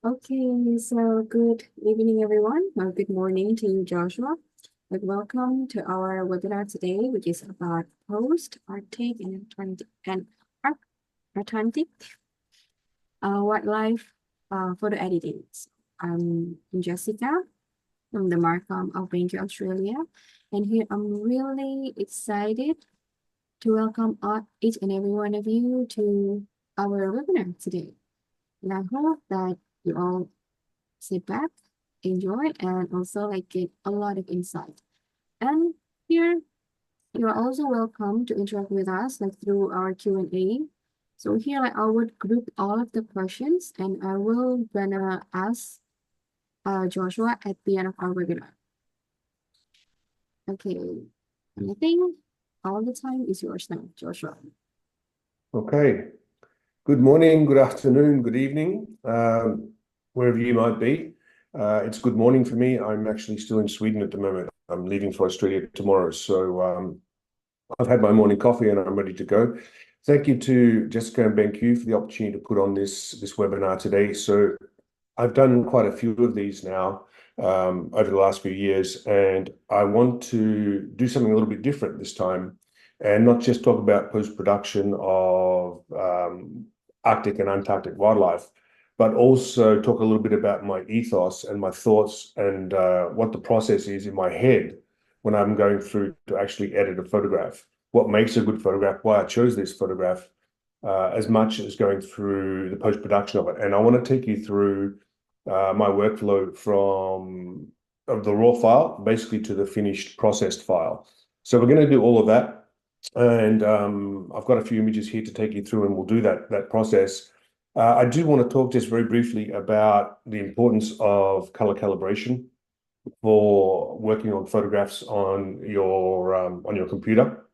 Okay, so good evening, everyone, or good morning to you, Joshua. Welcome to our webinar today, which is about post-Arctic and Antarctic wildlife photo editing. I'm Jessica from the Markham of Ranger, Australia, and here I'm really excited to welcome each and every one of you to our webinar today. And I hope that you all sit back, enjoy, and also get a lot of insight. And here you are also welcome to interact with us through our Q&A. So here I would group all of the questions and I will gonna ask Joshua at the end of our webinar. Okay, and I think all the time is yours now, Joshua. Okay. Good morning, good afternoon, good evening, wherever you might be. It's good morning for me. I'm actually still in Sweden at the moment. I'm leaving for Australia tomorrow. So I've had my morning coffee and I'm ready to go. Thank you to Jessica and BenQ for the opportunity to put on this webinar today. So I've done quite a few of these now over the last few years, and I want to do something a little bit different this time and not just talk about post-production of Arctic and Antarctic wildlife, but also talk a little bit about my ethos and my thoughts and what the process is in my head when I'm going through to actually edit a photograph. What makes a good photograph, why I chose this photograph, as much as going through the post-production of it. And I want to take you through my workflow from the raw file, basically to the finished processed file. So we're going to do all of that. And I've got a few images here to take you through, and we'll do that process. I do want to talk just very briefly about the importance of color calibration for working on photographs on your computer.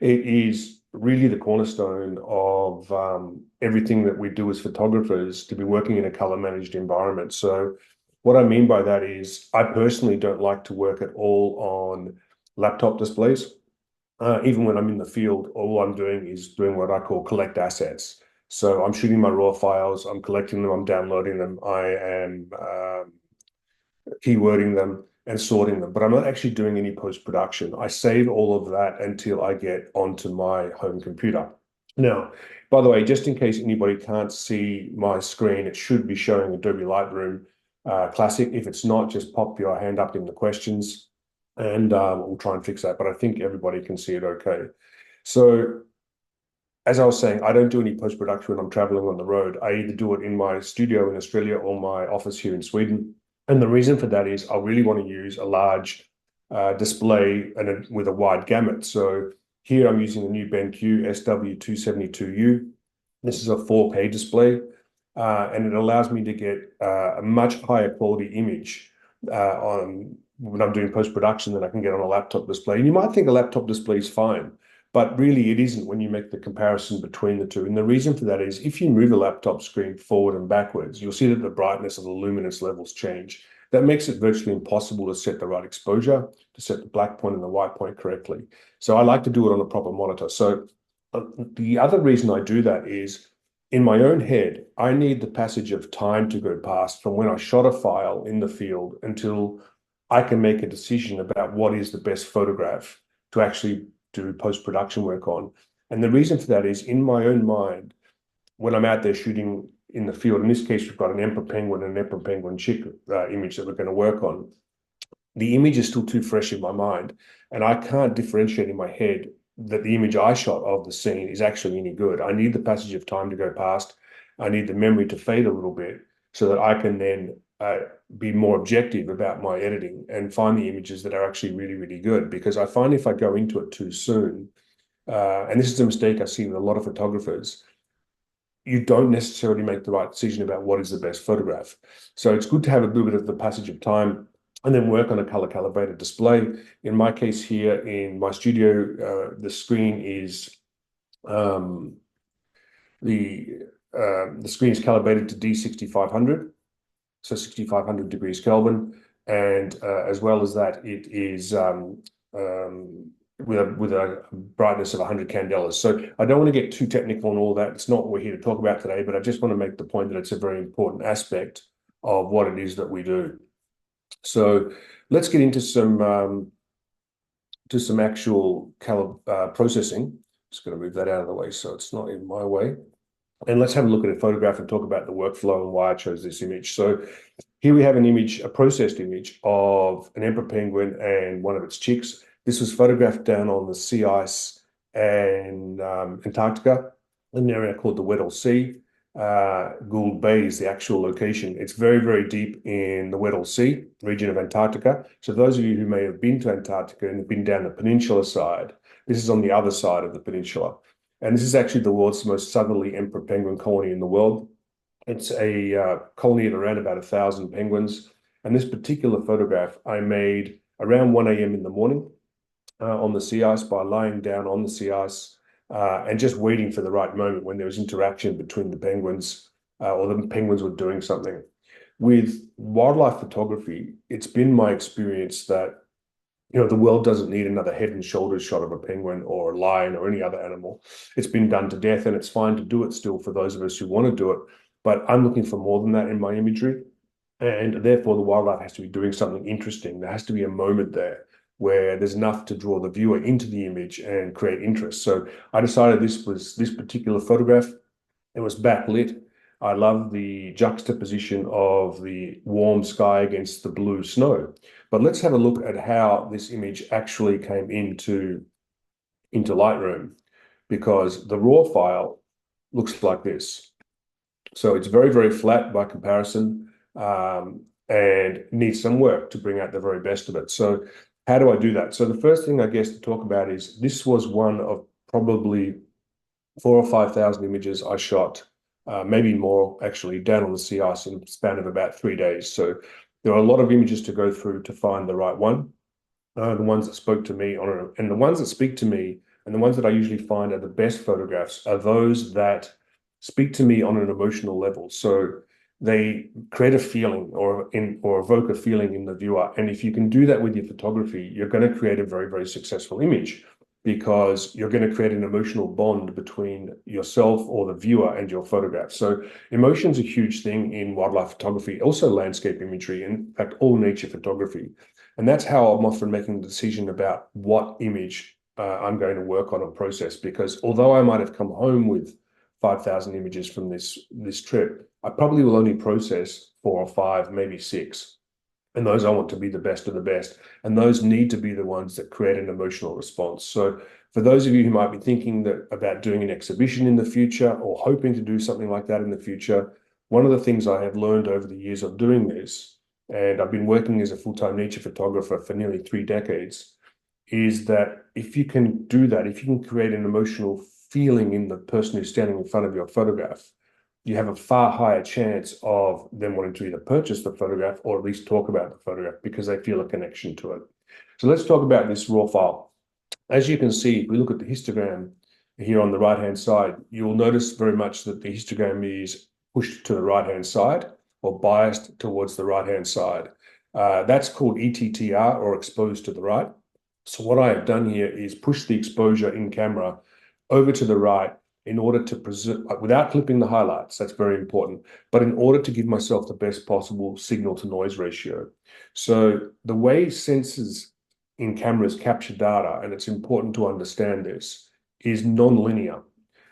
It is really the cornerstone of everything that we do as photographers to be working in a color managed environment. So what I mean by that is I personally don't like to work at all on laptop displays. Even when I'm in the field, all I'm doing is doing what I call collect assets. So I'm shooting my raw files, I'm collecting them, I'm downloading them, I am keywording them and sorting them, but I'm not actually doing any post-production. I save all of that until I get onto my home computer. Now, by the way, just in case anybody can't see my screen, it should be showing Adobe Lightroom Classic. If it's not, just pop your hand up in the questions and we'll try and fix that. But I think everybody can see it okay. So as I was saying, I don't do any post-production when I'm traveling on the road. I either do it in my studio in Australia or my office here in Sweden. And the reason for that is I really want to use a large display and with a wide gamut. So here I'm using the new BenQ SW272U. This is a 4K display, and it allows me to get a much higher quality image when I'm doing post-production than I can get on a laptop display. And you might think a laptop display is fine, but really it isn't when you make the comparison between the two. And the reason for that is if you move a laptop screen forward and backwards, you'll see that the brightness of the luminance levels change. That makes it virtually impossible to set the right exposure, to set the black point and the white point correctly. So I like to do it on a proper monitor. So the other reason I do that is in my own head, I need the passage of time to go past from when I shot a file in the field until I can make a decision about what is the best photograph to actually do post-production work on. And the reason for that is in my own mind, when I'm out there shooting in the field, in this case, we've got an emperor penguin and an emperor penguin chick image that we're going to work on. The image is still too fresh in my mind, and I can't differentiate in my head that the image I shot of the scene is actually any good. I need the passage of time to go past. I need the memory to fade a little bit so that I can then be more objective about my editing and find the images that are actually really, really good. Because I find if I go into it too soon, and this is a mistake I see with a lot of photographers, you don't necessarily make the right decision about what is the best photograph. So it's good to have a little bit of the passage of time and then work on a color calibrated display. In my case here in my studio, the screen is the screen is calibrated to D6500, so 6500 degrees Kelvin, and as well as that, it is with a brightness of 100 candelas. So I don't want to get too technical on all that. It's not what we're here to talk about today, but I just want to make the point that it's a very important aspect of what it is that we do. So let's get into some actual color processing. Just going to move that out of the way so it's not in my way. And let's have a look at a photograph and talk about the workflow and why I chose this image. So here we have an image, a processed image of an emperor penguin and one of its chicks. This was photographed down on the sea ice and Antarctica, an area called the Weddell Sea. Gould Bay is the actual location. It's very, very deep in the Weddell Sea, region of Antarctica. So those of you who may have been to Antarctica and have been down the peninsula side, this is on the other side of the peninsula. And this is actually the world's most southerly emperor penguin colony in the world. It's a colony of around about 1,000 penguins. And this particular photograph I made around 1 a.m. in the morning on the sea ice by lying down on the sea ice and just waiting for the right moment when there was interaction between the penguins or the penguins were doing something. With wildlife photography, it's been my experience that the world doesn't need another head and shoulders shot of a penguin or a lion or any other animal. It's been done to death, and it's fine to do it still for those of us who want to do it. But I'm looking for more than that in my imagery. And therefore, the wildlife has to be doing something interesting. There has to be a moment there where there's enough to draw the viewer into the image and create interest. So I decided this particular photograph. It was backlit. I love the juxtaposition of the warm sky against the blue snow. But let's have a look at how this image actually came into Lightroom, because the raw file looks like this. So it's very, very flat by comparison, and needs some work to bring out the very best of it. So how do I do that? So the first thing I guess to talk about is this was one of probably 4,000 or 5,000 images I shot, maybe more actually, down on the sea ice in a span of about 3 days. So there are a lot of images to go through to find the right one. The ones that spoke to me and the ones that speak to me and the ones that I usually find are the best photographs are those that speak to me on an emotional level. So they create a feeling or evoke a feeling in the viewer. And if you can do that with your photography, you're going to create a very, very successful image, because you're going to create an emotional bond between yourself or the viewer and your photograph. So emotion's a huge thing in wildlife photography, also landscape imagery, and in fact, all nature photography. And that's how I'm often making the decision about what image I'm going to work on and process, because although I might have come home with 5,000 images from this trip, I probably will only process 4 or 5, maybe 6. And those I want to be the best of the best. And those need to be the ones that create an emotional response. So for those of you who might be thinking about doing an exhibition in the future or hoping to do something like that in the future, one of the things I have learned over the years of doing this, and I've been working as a full-time nature photographer for nearly 3 decades, is that if you can do that, if you can create an emotional feeling in the person who's standing in front of your photograph, you have a far higher chance of them wanting to either purchase the photograph or at least talk about the photograph because they feel a connection to it. So let's talk about this raw file. As you can see, if we look at the histogram here on the right-hand side, you'll notice very much that the histogram is pushed to the right-hand side or biased towards the right-hand side. That's called ETTR, or exposed to the right. So what I have done here is push the exposure in camera over to the right in order to preserve, without clipping the highlights, that's very important, but in order to give myself the best possible signal to noise ratio. So the way sensors in cameras capture data, and it's important to understand this, is non-linear.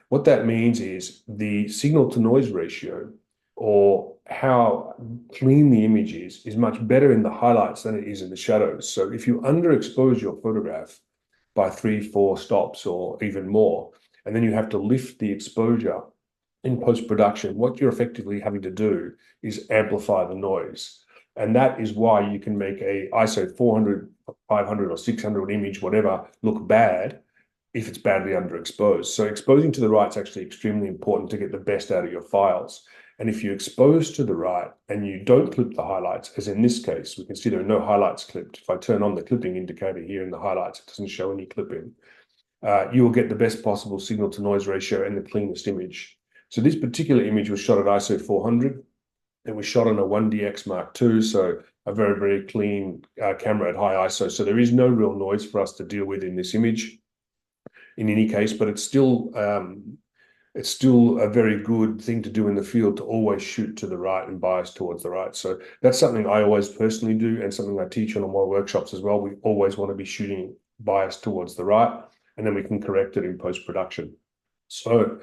What that means is the signal to noise ratio, or how clean the image is much better in the highlights than it is in the shadows. So if you underexpose your photograph by 3, 4 stops or even more, and then you have to lift the exposure in post-production, what you're effectively having to do is amplify the noise. And that is why you can make a ISO 400, 500 or 600 image, whatever, look bad if it's badly underexposed. So exposing to the right is actually extremely important to get the best out of your files. And if you expose to the right and you don't clip the highlights, as in this case, we can see there are no highlights clipped. If I turn on the clipping indicator here in the highlights, it doesn't show any clipping. You will get the best possible signal to noise ratio and the cleanest image. So this particular image was shot at ISO 400. It was shot on a 1DX Mark II, so a very, very clean camera at high ISO. So there is no real noise for us to deal with in this image in any case, but it's still a very good thing to do in the field, to always shoot to the right and bias towards the right. So that's something I always personally do, and something I teach on all my workshops as well. We always want to be shooting bias towards the right, and then we can correct it in post-production. So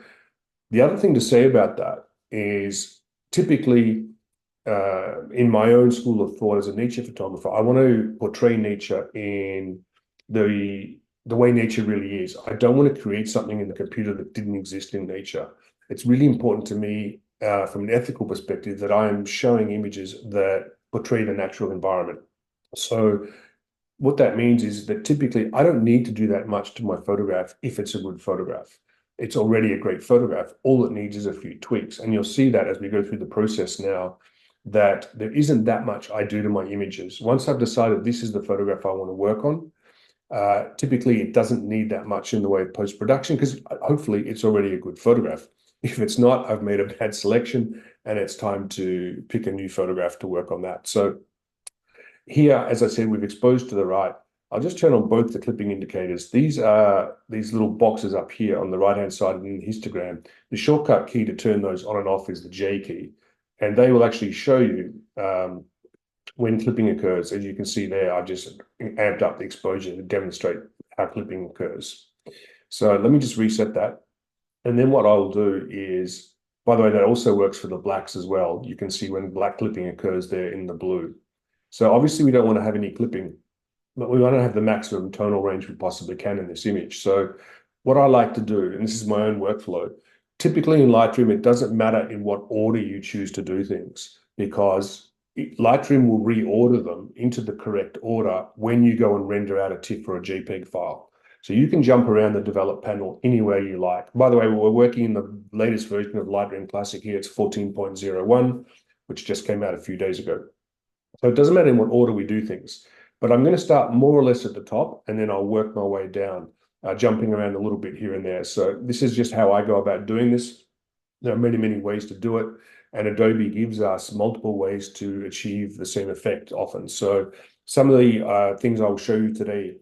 the other thing to say about that is, typically in my own school of thought as a nature photographer, I want to portray nature in the way nature really is. I don't want to create something in the computer that didn't exist in nature. It's really important to me, from an ethical perspective, that I am showing images that portray the natural environment. So what that means is that typically I don't need to do that much to my photograph if it's a good photograph. It's already a great photograph. All it needs is a few tweaks. And you'll see that as we go through the process now, that there isn't that much I do to my images. Once I've decided this is the photograph I want to work on, typically it doesn't need that much in the way of post-production, because hopefully it's already a good photograph. If it's not, I've made a bad selection and it's time to pick a new photograph to work on that. So here, as I said, we've exposed to the right. I'll just turn on both the clipping indicators. These are these little boxes up here on the right-hand side in the histogram. The shortcut key to turn those on and off is the J key, and they will actually show you when clipping occurs. As you can see there, I've just amped up the exposure to demonstrate how clipping occurs. So let me just reset that. And then what I'll do is, by the way, that also works for the blacks as well. You can see when black clipping occurs there in the blue. So obviously we don't want to have any clipping, but we want to have the maximum tonal range we possibly can in this image. So what I like to do, and this is my own workflow, typically in Lightroom, it doesn't matter in what order you choose to do things, because Lightroom will reorder them into the correct order when you go and render out a TIFF or a JPEG file. So you can jump around the develop panel anywhere you like. By the way, we're working in the latest version of Lightroom Classic here. It's 14.01, which just came out a few days ago. So it doesn't matter in what order we do things, but I'm going to start more or less at the top, and then I'll work my way down, jumping around a little bit here and there. So this is just how I go about doing this. There are many, many ways to do it, and Adobe gives us multiple ways to achieve the same effect often. So some of the things I'll show you today,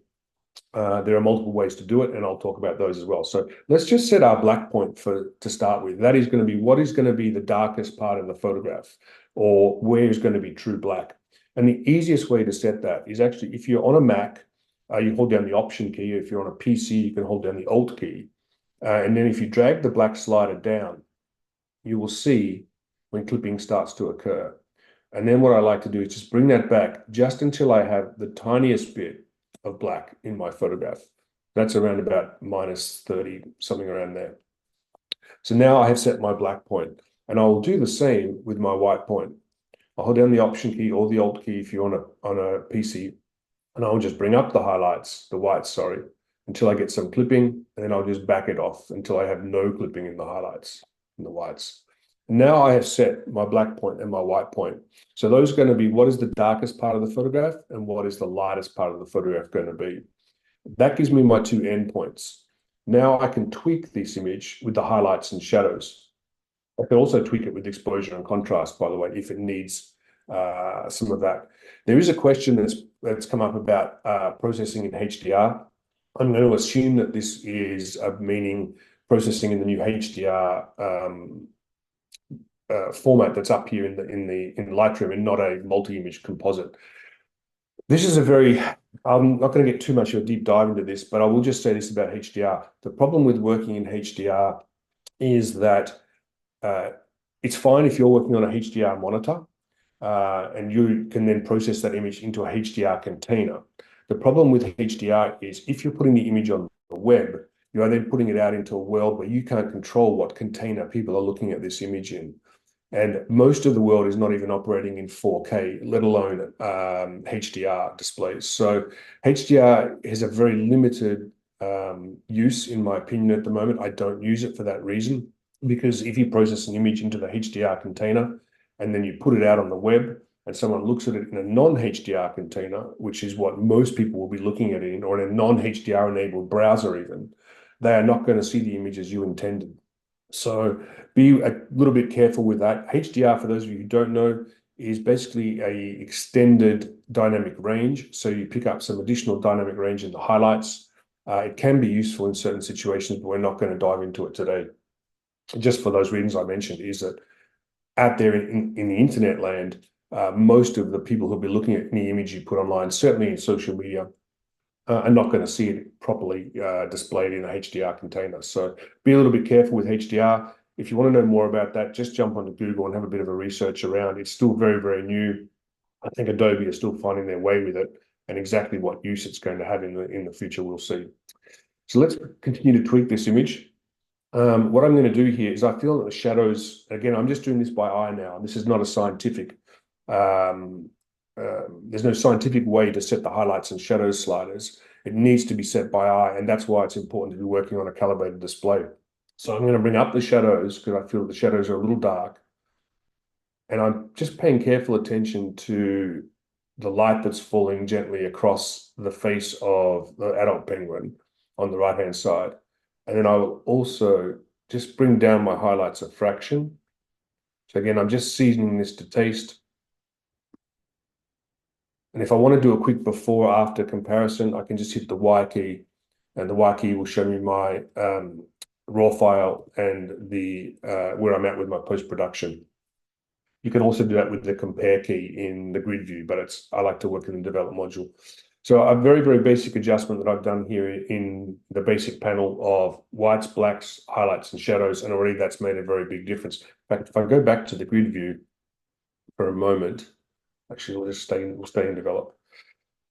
there are multiple ways to do it, and I'll talk about those as well. So let's just set our black point to start with. That is going to be what is going to be the darkest part of the photograph, or where is going to be true black. And the easiest way to set that is actually, if you're on a Mac, you hold down the Option key. If you're on a PC, you can hold down the Alt key. And then if you drag the black slider down, you will see when clipping starts to occur. And then what I like to do is just bring that back just until I have the tiniest bit of black in my photograph. That's around about -30, something around there. So now I have set my black point, and I will do the same with my white point. I'll hold down the Option key or the Alt key if you're on a PC, and I'll just bring up the highlights, the whites, sorry, until I get some clipping, and then I'll just back it off until I have no clipping in the highlights, in the whites. Now I have set my black point and my white point. So those are going to be what is the darkest part of the photograph and what is the lightest part of the photograph going to be. That gives me my two endpoints. Now I can tweak this image with the highlights and shadows. I can also tweak it with exposure and contrast, by the way, if it needs some of that. There is a question that's come up about processing in HDR. I'm going to assume that this is meaning processing in the new HDR format that's up here in Lightroom, and not a multi-image composite. This is I'm not going to get too much of a deep dive into this, but I will just say this about HDR. The problem with working in HDR is that it's fine if you're working on a HDR monitor, and you can then process that image into a HDR container. The problem with HDR is if you're putting the image on the web, you are then putting it out into a world where you can't control what container people are looking at this image in. And most of the world is not even operating in 4K, let alone HDR displays. So HDR has a very limited use, in my opinion, at the moment. I don't use it for that reason, because if you process an image into the HDR container and then you put it out on the web and someone looks at it in a non-HDR container, which is what most people will be looking at it in, or in a non-HDR enabled browser even, they are not going to see the image as you intended. So be a little bit careful with that. HDR, for those of you who don't know, is basically a extended dynamic range. So you pick up some additional dynamic range in the highlights. It can be useful in certain situations, but we're not going to dive into it today. Just for those reasons I mentioned, is that out there in the internet land, most of the people who'll be looking at any image you put online, certainly in social media, are not going to see it properly displayed in a HDR container. So be a little bit careful with HDR. If you want to know more about that, just jump onto Google and have a bit of a research around. It's still very, very new. I think Adobe is still finding their way with it, and exactly what use it's going to have in the future, we'll see. So let's continue to tweak this image. What I'm going to do here is I feel that the shadows, again, I'm just doing this by eye now. This is not a scientific, there's no scientific way to set the highlights and shadows sliders. It needs to be set by eye, and that's why it's important to be working on a calibrated display. So I'm going to bring up the shadows because I feel the shadows are a little dark. And I'm just paying careful attention to the light that's falling gently across the face of the adult penguin on the right-hand side. And then I will also just bring down my highlights a fraction. So again, I'm just seasoning this to taste. And if I want to do a quick before after comparison, I can just hit the Y key, and the Y key will show me my raw file and the where I'm at with my post-production. You can also do that with the compare key in the grid view, but I like to work in the develop module. So a very, very basic adjustment that I've done here in the basic panel of whites, blacks, highlights, and shadows, and already that's made a very big difference. In fact, if I go back to the grid view for a moment, actually we'll stay in develop.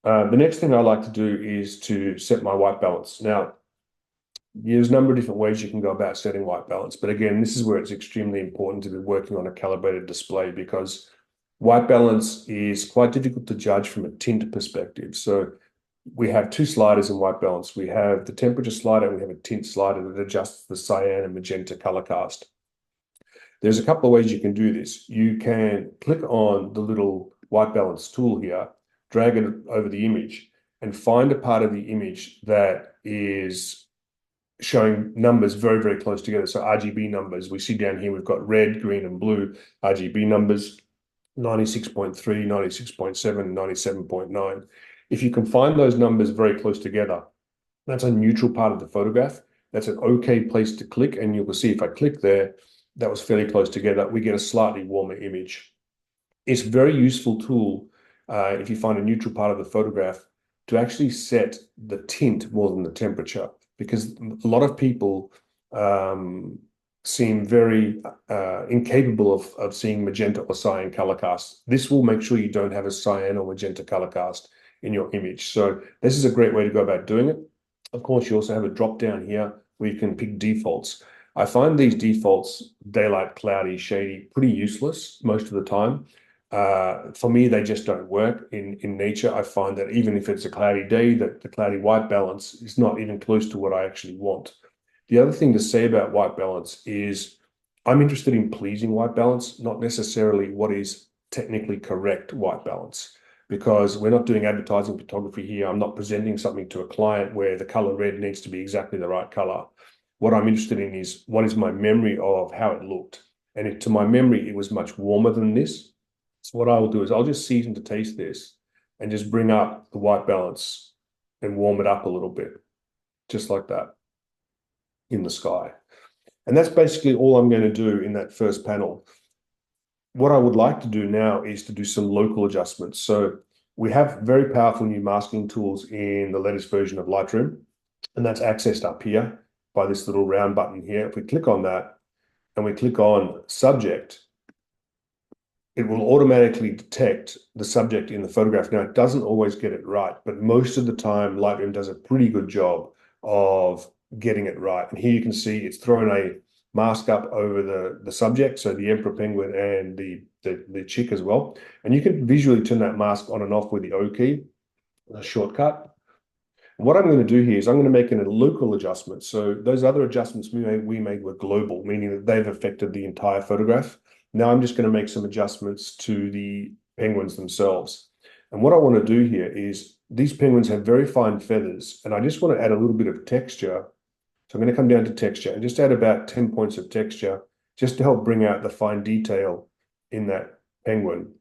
The next thing I like to do is to set my white balance. Now, there's a number of different ways you can go about setting white balance, but again, this is where it's extremely important to be working on a calibrated display because white balance is quite difficult to judge from a tint perspective. So we have two sliders in white balance. We have the temperature slider and we have a tint slider that adjusts the cyan and magenta color cast. There's a couple of ways you can do this. You can click on the little white balance tool here, drag it over the image, and find a part of the image that is showing numbers very, very close together. So RGB numbers, we see down here, we've got red, green, and blue RGB numbers, 96.3, 96.7, 97.9. If you can find those numbers very close together, that's a neutral part of the photograph. That's an okay place to click. And you will see if I click there, that was fairly close together. We get a slightly warmer image. It's a very useful tool if you find a neutral part of the photograph to actually set the tint more than the temperature, because a lot of people seem very incapable of seeing magenta or cyan color cast. This will make sure you don't have a cyan or magenta color cast in your image. So this is a great way to go about doing it. Of course, you also have a drop down here where you can pick defaults. I find these defaults, daylight, cloudy, shady, pretty useless most of the time. For me, they just don't work in nature. I find that even if it's a cloudy day, that the cloudy white balance is not even close to what I actually want. The other thing to say about white balance is I'm interested in pleasing white balance, not necessarily what is technically correct white balance, because we're not doing advertising photography here. I'm not presenting something to a client where the color red needs to be exactly the right color. What I'm interested in is what is my memory of how it looked. And to my memory, it was much warmer than this. So what I will do is I'll just season to taste this and just bring up the white balance and warm it up a little bit, just like that in the sky. And that's basically all I'm going to do in that first panel. What I would like to do now is to do some local adjustments. So we have very powerful new masking tools in the latest version of Lightroom, and that's accessed up here by this little round button here. If we click on that and we click on subject, it will automatically detect the subject in the photograph. Now, it doesn't always get it right, but most of the time, Lightroom does a pretty good job of getting it right. And here you can see it's thrown a mask up over the subject, so the emperor penguin and the chick as well. And you can visually turn that mask on and off with the O key, a shortcut. What I'm going to do here is I'm going to make a local adjustment. So those other adjustments we made were global, meaning that they've affected the entire photograph. Now I'm just going to make some adjustments to the penguins themselves. And what I want to do here is these penguins have very fine feathers, and I just want to add a little bit of texture So I'm going to come down to texture and just add about 10 points of texture just to help bring out the fine detail in that penguin.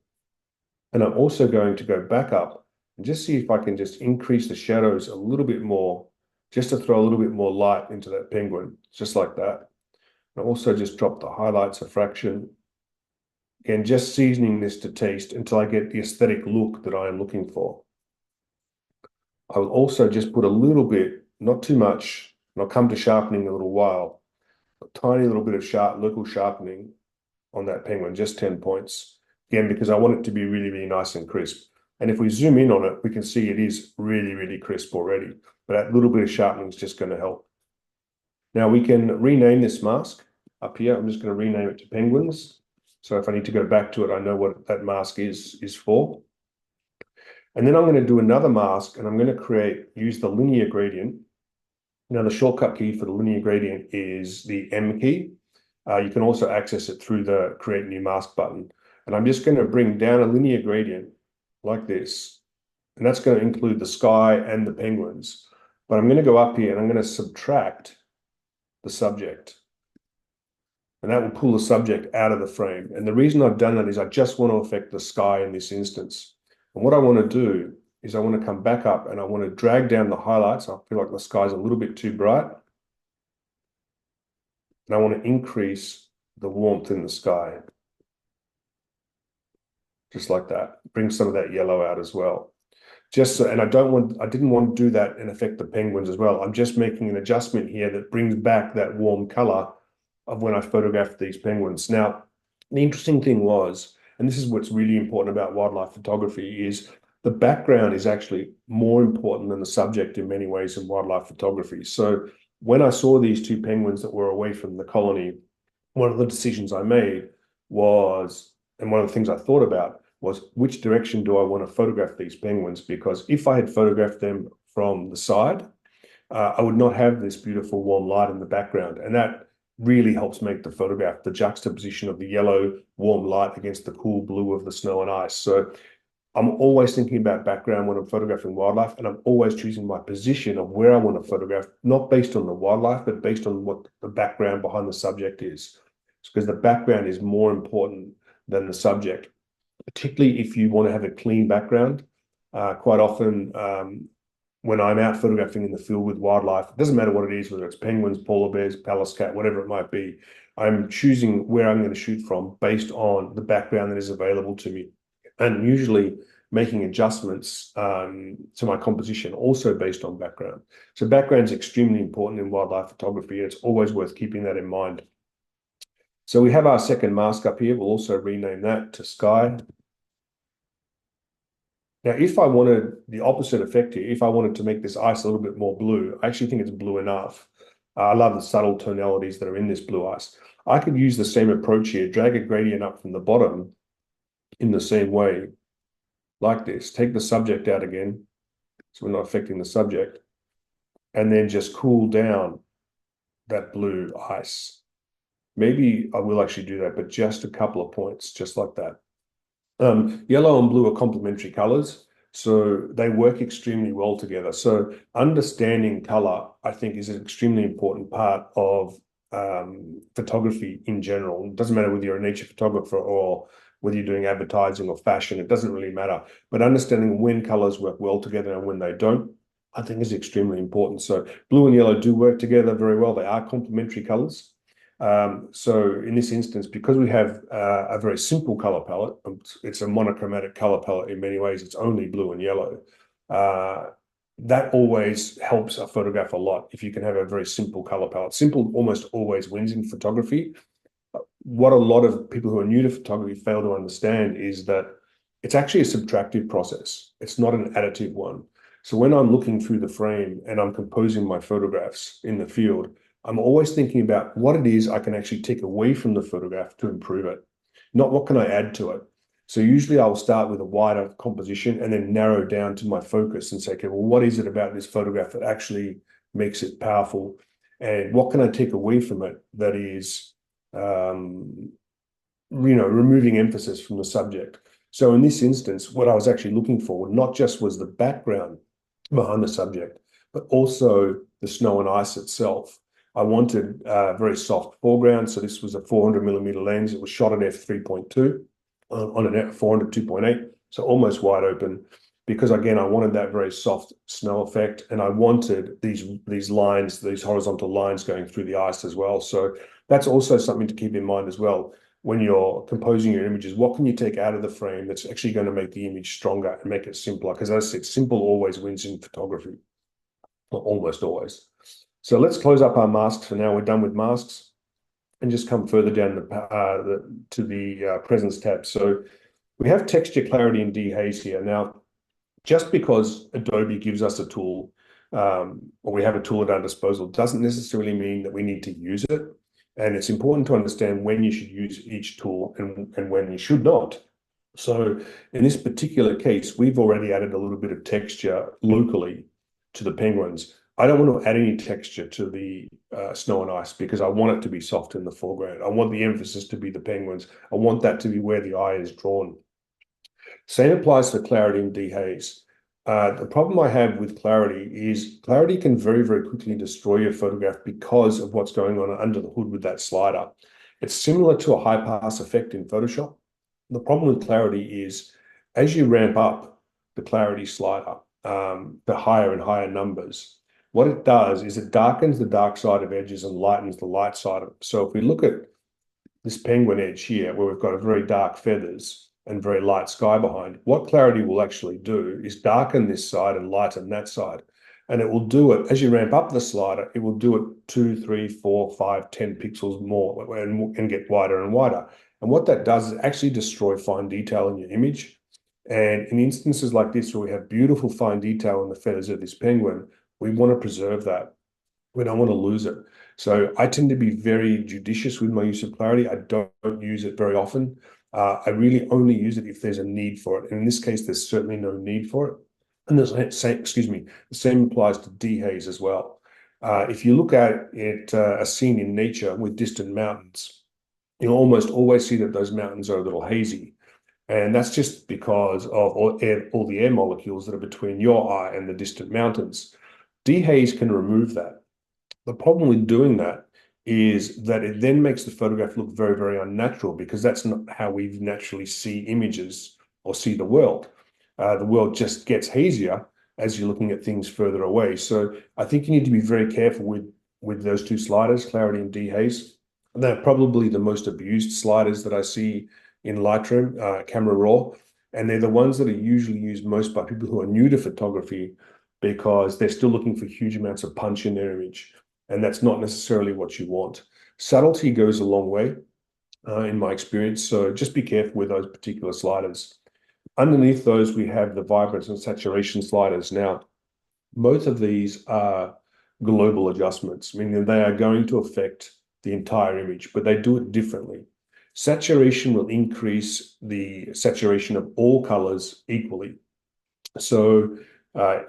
And I'm also going to go back up and just see if I can just increase the shadows a little bit more, just to throw a little bit more light into that penguin, just like that. And also just drop the highlights a fraction. Again, just seasoning this to taste until I get the aesthetic look that I am looking for. I will also just put a little bit, not too much, and I'll come to sharpening in a little while, a tiny little bit of local sharpening on that penguin, just 10 points. Again, because I want it to be really, really nice and crisp. And if we zoom in on it, we can see it is really, really crisp already. But that little bit of sharpening is just going to help. Now we can rename this mask up here. I'm just going to rename it to penguins. So if I need to go back to it, I know what that mask is for. And then I'm going to do another mask, and I'm going to use the linear gradient. Now the shortcut key for the linear gradient is the M key. You can also access it through the Create New Mask button. And I'm just going to bring down a linear gradient like this. And that's going to include the sky and the penguins. But I'm going to go up here and I'm going to subtract the subject. And that will pull the subject out of the frame. And the reason I've done that is I just want to affect the sky in this instance. And what I want to do is I want to come back up and I want to drag down the highlights. I feel like the sky's a little bit too bright. And I want to increase the warmth in the sky. Just like that. Bring some of that yellow out as well. Just so, and I didn't want to do that and affect the penguins as well. I'm just making an adjustment here that brings back that warm color of when I photographed these penguins. Now, the interesting thing was, and this is what's really important about wildlife photography, is the background is actually more important than the subject in many ways in wildlife photography. So when I saw these two penguins that were away from the colony, one of the decisions I made was, and one of the things I thought about was, which direction do I want to photograph these penguins? Because if I had photographed them from the side, I would not have this beautiful warm light in the background. And that really helps make the photograph, the juxtaposition of the yellow warm light against the cool blue of the snow and ice. So I'm always thinking about background when I'm photographing wildlife, and I'm always choosing my position of where I want to photograph, not based on the wildlife, but based on what the background behind the subject is. It's because the background is more important than the subject, particularly if you want to have a clean background. Quite often, when I'm out photographing in the field with wildlife, it doesn't matter what it is, whether it's penguins, polar bears, Pallas cat, whatever it might be, I'm choosing where I'm going to shoot from based on the background that is available to me. And usually making adjustments to my composition also based on background. So background is extremely important in wildlife photography. It's always worth keeping that in mind. So we have our second mask up here. We'll also rename that to sky. Now, if I wanted the opposite effect here, if I wanted to make this ice a little bit more blue, I actually think it's blue enough. I love the subtle tonalities that are in this blue ice. I could use the same approach here, drag a gradient up from the bottom in the same way, like this. Take the subject out again, so we're not affecting the subject, and then just cool down that blue ice. Maybe I will actually do that, but just a couple of points, just like that. Yellow and blue are complementary colors, so they work extremely well together. So understanding color, I think, is an extremely important part of photography in general. It doesn't matter whether you're a nature photographer or whether you're doing advertising or fashion, it doesn't really matter. But understanding when colors work well together and when they don't, I think is extremely important. So blue and yellow do work together very well. They are complementary colors. So in this instance, because we have a very simple color palette, it's a monochromatic color palette in many ways, it's only blue and yellow. That always helps a photograph a lot if you can have a very simple color palette. Simple almost always wins in photography. What a lot of people who are new to photography fail to understand is that it's actually a subtractive process. It's not an additive one. So when I'm looking through the frame and I'm composing my photographs in the field, I'm always thinking about what it is I can actually take away from the photograph to improve it, not what can I add to it. So usually I'll start with a wider composition and then narrow down to my focus and say, okay, well, what is it about this photograph that actually makes it powerful? And what can I take away from it that is, removing emphasis from the subject? So in this instance, what I was actually looking for not just was the background behind the subject, but also the snow and ice itself. I wanted a very soft foreground. So this was a 400mm lens. It was shot at f3.2 on an f400 2.8, so almost wide open. Because again, I wanted that very soft snow effect, and I wanted these lines, these horizontal lines going through the ice as well. So that's also something to keep in mind as well when you're composing your images. What can you take out of the frame that's actually going to make the image stronger and make it simpler? Because as I said, simple always wins in photography, or almost always. So let's close up our masks for now. We're done with masks, and just come further down to the presence tab. So we have texture, clarity, and dehaze here. Now, just because Adobe gives us a tool, or we have a tool at our disposal, doesn't necessarily mean that we need to use it. And it's important to understand when you should use each tool and when you should not. So in this particular case, we've already added a little bit of texture locally to the penguins. I don't want to add any texture to the snow and ice because I want it to be soft in the foreground. I want the emphasis to be the penguins. I want that to be where the eye is drawn. Same applies for clarity and dehaze. The problem I have with clarity is clarity can very, very quickly destroy your photograph because of what's going on under the hood with that slider. It's similar to a high pass effect in Photoshop. The problem with clarity is as you ramp up the clarity slider, the higher and higher numbers, what it does is it darkens the dark side of edges and lightens the light side of it. So if we look at this penguin edge here, where we've got a very dark feathers and very light sky behind, what clarity will actually do is darken this side and lighten that side. And it will do it, as you ramp up the slider, it will do it 2, 3, 4, 5, 10 pixels more and get wider and wider. And what that does is actually destroy fine detail in your image. And in instances like this, where we have beautiful fine detail in the feathers of this penguin, we want to preserve that. We don't want to lose it. So I tend to be very judicious with my use of clarity. I don't use it very often. I really only use it if there's a need for it. And in this case, there's certainly no need for it. And the same applies to dehaze as well. If you look at it, a scene in nature with distant mountains, you'll almost always see that those mountains are a little hazy. And that's just because of all the air molecules that are between your eye and the distant mountains. Dehaze can remove that. The problem with doing that is that it then makes the photograph look very, very unnatural because that's not how we naturally see images or see the world. The world just gets hazier as you're looking at things further away. So I think you need to be very careful with those two sliders, clarity and dehaze. They're probably the most abused sliders that I see in Lightroom, Camera Raw. And they're the ones that are usually used most by people who are new to photography because they're still looking for huge amounts of punch in their image. And that's not necessarily what you want. Subtlety goes a long way, in my experience. So just be careful with those particular sliders. Underneath those, we have the vibrance and saturation sliders. Now, both of these are global adjustments, meaning they are going to affect the entire image, but they do it differently. Saturation will increase the saturation of all colors equally. So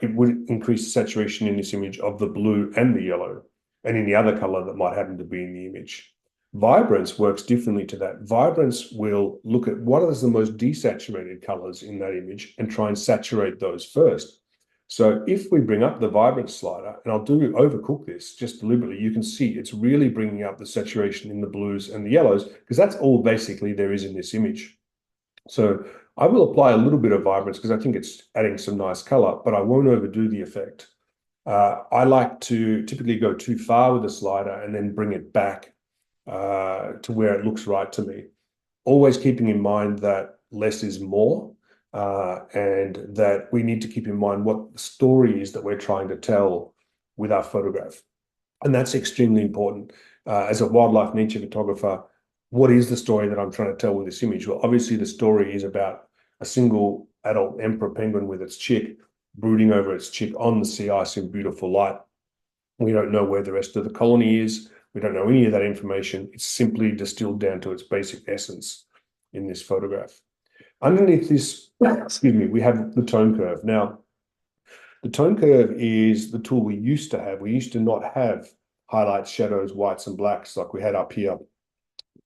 it would increase the saturation in this image of the blue and the yellow, and any other color that might happen to be in the image. Vibrance works differently to that. Vibrance will look at what are the most desaturated colors in that image and try and saturate those first. So if we bring up the vibrance slider, and I'll overcook this just deliberately, you can see it's really bringing up the saturation in the blues and the yellows because that's all basically there is in this image. So I will apply a little bit of vibrance because I think it's adding some nice color, but I won't overdo the effect. I like to typically go too far with the slider and then bring it back to where it looks right to me. Always keeping in mind that less is more, and that we need to keep in mind what the story is that we're trying to tell with our photograph. And that's extremely important. As a wildlife nature photographer, what is the story that I'm trying to tell with this image? Well, obviously the story is about a single adult emperor penguin with its chick brooding over its chick on the sea ice in beautiful light. We don't know where the rest of the colony is. We don't know any of that information. It's simply distilled down to its basic essence in this photograph. Underneath this, excuse me, we have the tone curve. Now, the tone curve is the tool we used to have. We used to not have highlights, shadows, whites, and blacks like we had up here.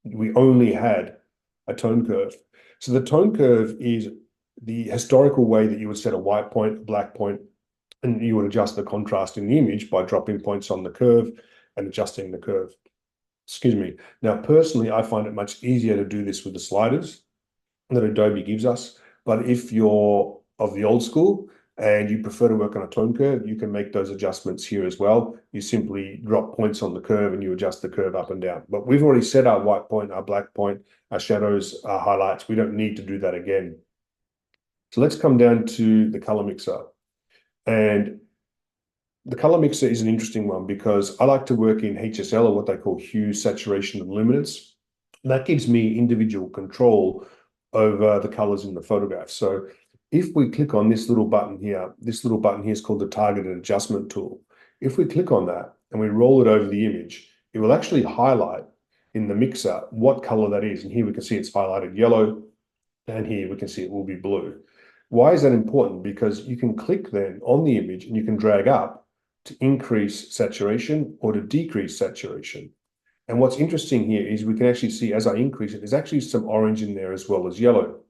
We only had a tone curve. So the tone curve is the historical way that you would set a white point, a black point, and you would adjust the contrast in the image by dropping points on the curve. and adjusting the curve. Excuse me. Now, personally, I find it much easier to do this with the sliders that Adobe gives us. But if you're of the old school and you prefer to work on a tone curve, you can make those adjustments here as well. You simply drop points on the curve and you adjust the curve up and down. But we've already set our white point, our black point, our shadows, our highlights. We don't need to do that again. So let's come down to the color mixer. And the color mixer is an interesting one because I like to work in HSL, or what they call hue, saturation, and luminance. And that gives me individual control over the colors in the photograph. So if we click on this little button here is called the targeted adjustment tool. If we click on that and we roll it over the image, it will actually highlight in the mixer what color that is. And here we can see it's highlighted yellow, and here we can see it will be blue. Why is that important? Because you can click then on the image and you can drag up to increase saturation or to decrease saturation. And what's interesting here is we can actually see as I increase it, there's actually some orange in there as well as yellow.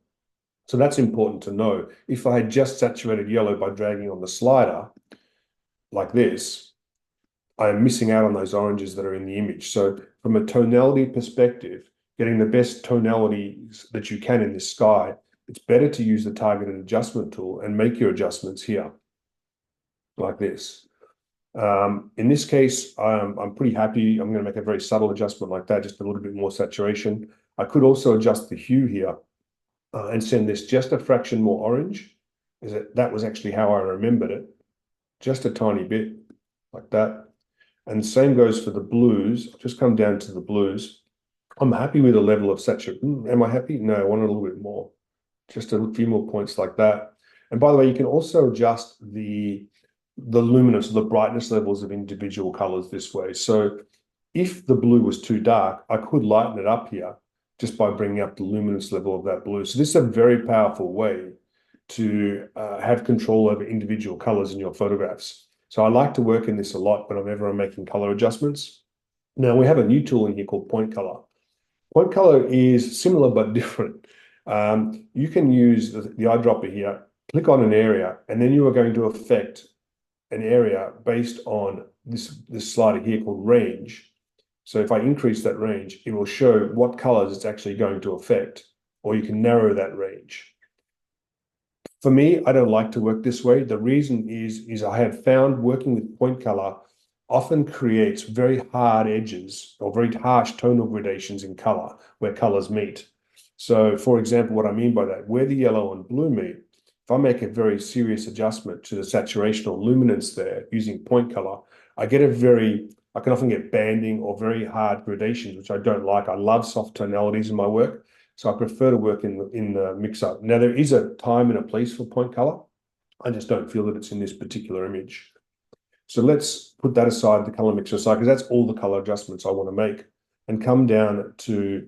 So that's important to know. If I had just saturated yellow by dragging on the slider like this, I am missing out on those oranges that are in the image. So from a tonality perspective, getting the best tonalities that you can in this sky, it's better to use the targeted adjustment tool and make your adjustments here like this. In this case, I'm pretty happy. I'm going to make a very subtle adjustment like that, just a little bit more saturation. I could also adjust the hue here and send this just a fraction more orange. That was actually how I remembered it, just a tiny bit like that. And the same goes for the blues. I'll just come down to the blues. I'm happy with the level of saturation. Am I happy? No, I want a little bit more. Just a few more points like that. And by the way, you can also adjust the luminance, the brightness levels of individual colors this way. So if the blue was too dark, I could lighten it up here just by bringing up the luminance level of that blue. So this is a very powerful way to have control over individual colors in your photographs. So I like to work in this a lot whenever I'm making color adjustments. Now we have a new tool in here called point color. Point color is similar but different. You can use the eyedropper here, click on an area, and then you are going to affect an area based on this slider here called range. So if I increase that range, it will show what colors it's actually going to affect, or you can narrow that range. For me, I don't like to work this way. The reason is I have found working with point color often creates very hard edges or very harsh tonal gradations in color where colors meet. So for example, what I mean by that, where the yellow and blue meet, if I make a very serious adjustment to the saturation or luminance there using point color, I can often get banding or very hard gradations, which I don't like. I love soft tonalities in my work, so I prefer to work in the mix-up. Now, there is a time and a place for point color. I just don't feel that it's in this particular image. So let's put that aside, the color mixer aside, because that's all the color adjustments I want to make, and come down to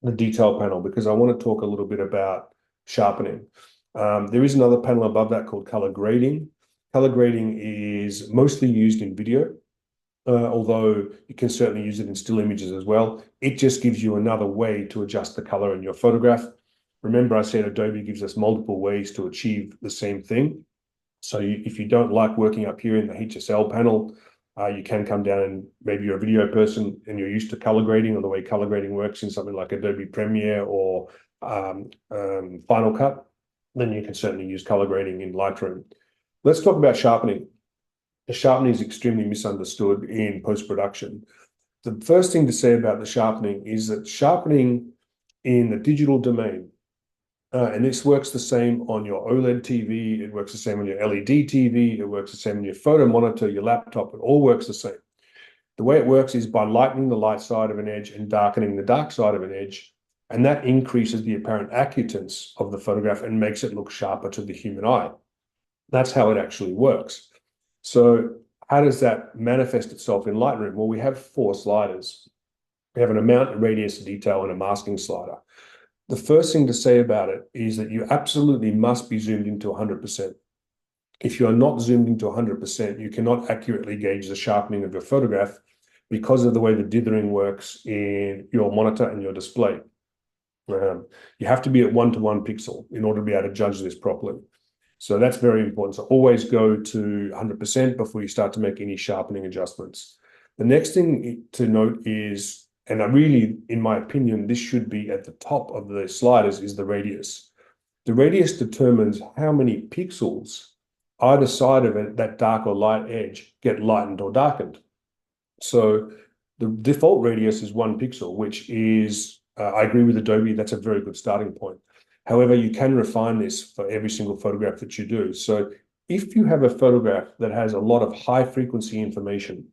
the detail panel, because I want to talk a little bit about sharpening. There is another panel above that called color grading. Color grading is mostly used in video, although you can certainly use it in still images as well. It just gives you another way to adjust the color in your photograph. Remember, I said Adobe gives us multiple ways to achieve the same thing. So if you don't like working up here in the HSL panel, you can come down, and maybe you're a video person and you're used to color grading or the way color grading works in something like Adobe Premiere or Final Cut, then you can certainly use color grading in Lightroom. Let's talk about sharpening. The sharpening is extremely misunderstood in post-production. The first thing to say about the sharpening is that sharpening in the digital domain, and this works the same on your OLED TV, it works the same on your LED TV, it works the same on your photo monitor, your laptop, it all works the same. The way it works is by lightening the light side of an edge and darkening the dark side of an edge, and that increases the apparent acutance of the photograph and makes it look sharper to the human eye. That's how it actually works. So how does that manifest itself in Lightroom? Well, we have 4 sliders. We have an amount, a radius, a detail, and a masking slider. The first thing to say about it is that you absolutely must be zoomed into 100%. If you are not zoomed into 100%, you cannot accurately gauge the sharpening of your photograph because of the way the dithering works in your monitor and your display. You have to be at 1:1 pixel in order to be able to judge this properly. So that's very important. So always go to 100% before you start to make any sharpening adjustments. The next thing to note is, and I really, in my opinion, this should be at the top of the sliders, is the radius. The radius determines how many pixels either side of it, that dark or light edge, get lightened or darkened. So the default radius is 1 pixel, which is, I agree with Adobe, that's a very good starting point. However, you can refine this for every single photograph that you do. So if you have a photograph that has a lot of high frequency information,